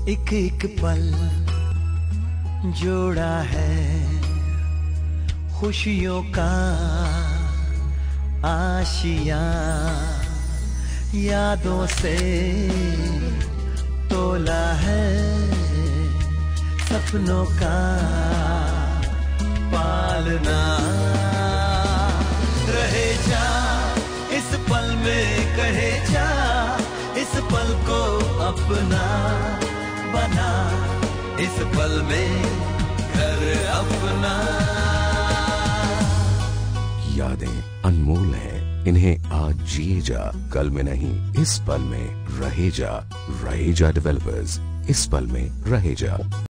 एक एक पल जोड़ा है खुशियों का आशियां, यादों से तोला है सपनों का पालना। रहे जा इस पल में, कहे जा इस पल को अपना बना, इस पल में घर अपना। यादें अनमोल हैं, इन्हें आज जिए जा, कल में नहीं इस पल में रहे जा। रहेजा डेवलपर्स, इस पल में रहे जा।